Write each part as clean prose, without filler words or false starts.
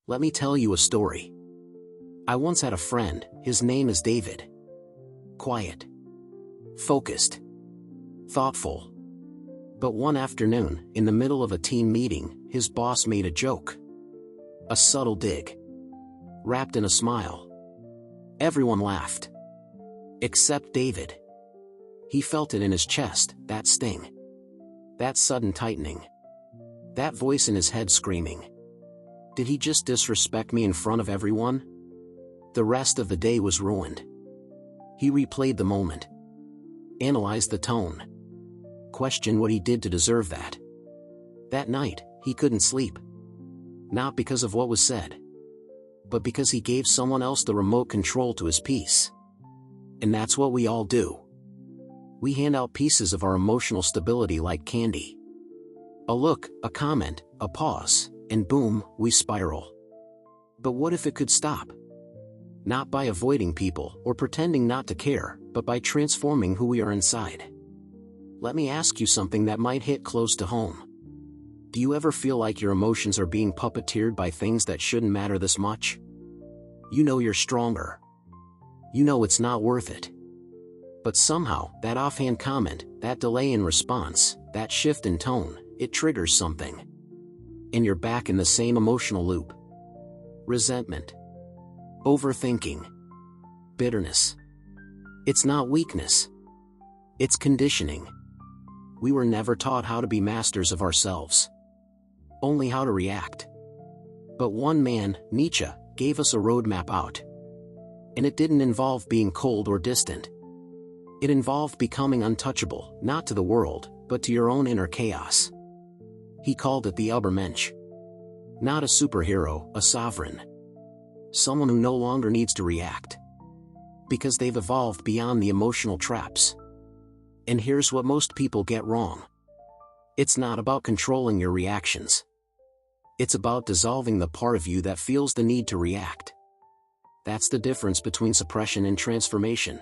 Let me tell you a story. I once had a friend, his name is David. Quiet. Focused. Thoughtful. But one afternoon, in the middle of a team meeting, his boss made a joke. A subtle dig. Wrapped in a smile. Everyone laughed. Except David. He felt it in his chest, that sting. That sudden tightening. That voice in his head screaming. Did he just disrespect me in front of everyone? The rest of the day was ruined. He replayed the moment. Analyzed the tone. Questioned what he did to deserve that. That night, he couldn't sleep. Not because of what was said, but because he gave someone else the remote control to his peace. And that's what we all do. We hand out pieces of our emotional stability like candy. A look, a comment, a pause, and boom, we spiral. But what if it could stop? Not by avoiding people or pretending not to care, but by transforming who we are inside. Let me ask you something that might hit close to home. Do you ever feel like your emotions are being puppeteered by things that shouldn't matter this much? You know you're stronger. You know it's not worth it. But somehow, that offhand comment, that delay in response, that shift in tone, it triggers something. And you're back in the same emotional loop. Resentment. Overthinking. Bitterness. It's not weakness. It's conditioning. We were never taught how to be masters of ourselves. Only how to react. But one man, Nietzsche, gave us a roadmap out. And it didn't involve being cold or distant. It involved becoming untouchable, not to the world, but to your own inner chaos. He called it the Übermensch. Not a superhero, a sovereign. Someone who no longer needs to react. Because they've evolved beyond the emotional traps. And here's what most people get wrong. It's not about controlling your reactions. It's about dissolving the part of you that feels the need to react. That's the difference between suppression and transformation.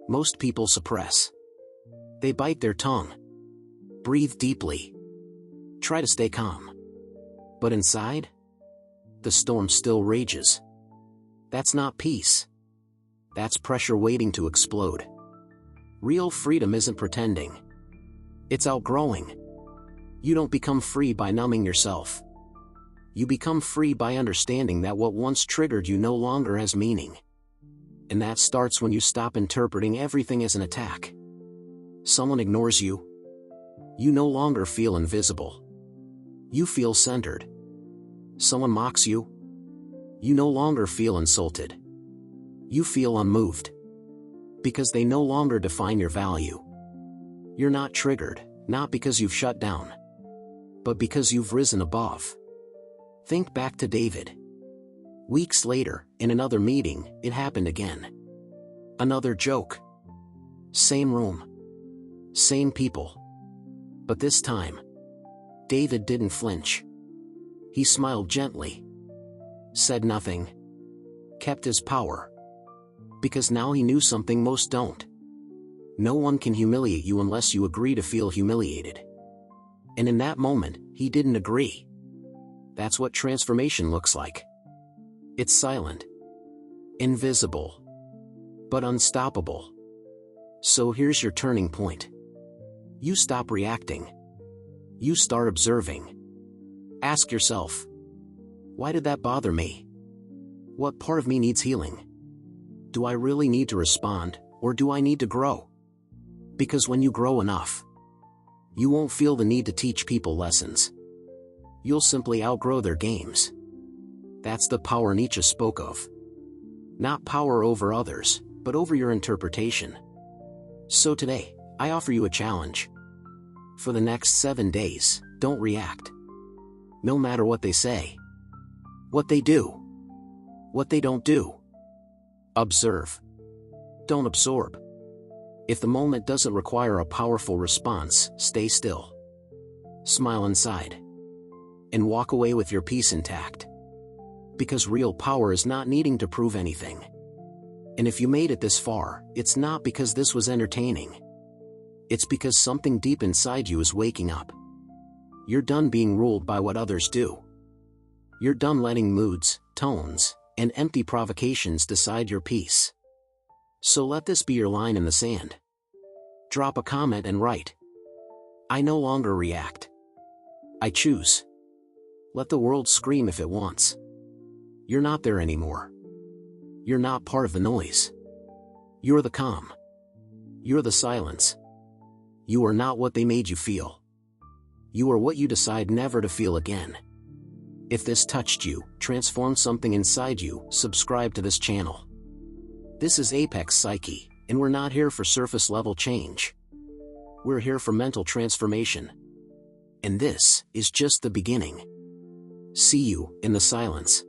Most people suppress. They bite their tongue. Breathe deeply. Try to stay calm. But inside, the storm still rages. That's not peace. That's pressure waiting to explode. Real freedom isn't pretending. It's outgrowing. You don't become free by numbing yourself. You become free by understanding that what once triggered you no longer has meaning. And that starts when you stop interpreting everything as an attack. Someone ignores you. You no longer feel invisible. You feel centered. Someone mocks you. You no longer feel insulted. You feel unmoved. Because they no longer define your value. You're not triggered, not because you've shut down, but because you've risen above. Think back to David. Weeks later, in another meeting, it happened again. Another joke. Same room. Same people. But this time, David didn't flinch. He smiled gently. Said nothing. Kept his power. Because now he knew something most don't. No one can humiliate you unless you agree to feel humiliated. And in that moment, he didn't agree. That's what transformation looks like. It's silent. Invisible. But unstoppable. So here's your turning point. You stop reacting. You start observing. Ask yourself, why did that bother me? What part of me needs healing? Do I really need to respond, or do I need to grow? Because when you grow enough, you won't feel the need to teach people lessons. You'll simply outgrow their games. That's the power Nietzsche spoke of. Not power over others, but over your interpretation. So today, I offer you a challenge. For the next 7 days, don't react. No matter what they say. What they do. What they don't do. Observe. Don't absorb. If the moment doesn't require a powerful response, stay still. Smile inside. And walk away with your peace intact. Because real power is not needing to prove anything. And if you made it this far, it's not because this was entertaining. It's because something deep inside you is waking up. You're done being ruled by what others do. You're done letting moods, tones, and empty provocations decide your peace. So let this be your line in the sand. Drop a comment and write, "I no longer react. I choose." Let the world scream if it wants. You're not there anymore. You're not part of the noise. You're the calm. You're the silence. You are not what they made you feel. You are what you decide never to feel again. If this touched you, transformed something inside you, subscribe to this channel. This is Apex Psyche, and we're not here for surface level change. We're here for mental transformation. And this is just the beginning. See you in the silence.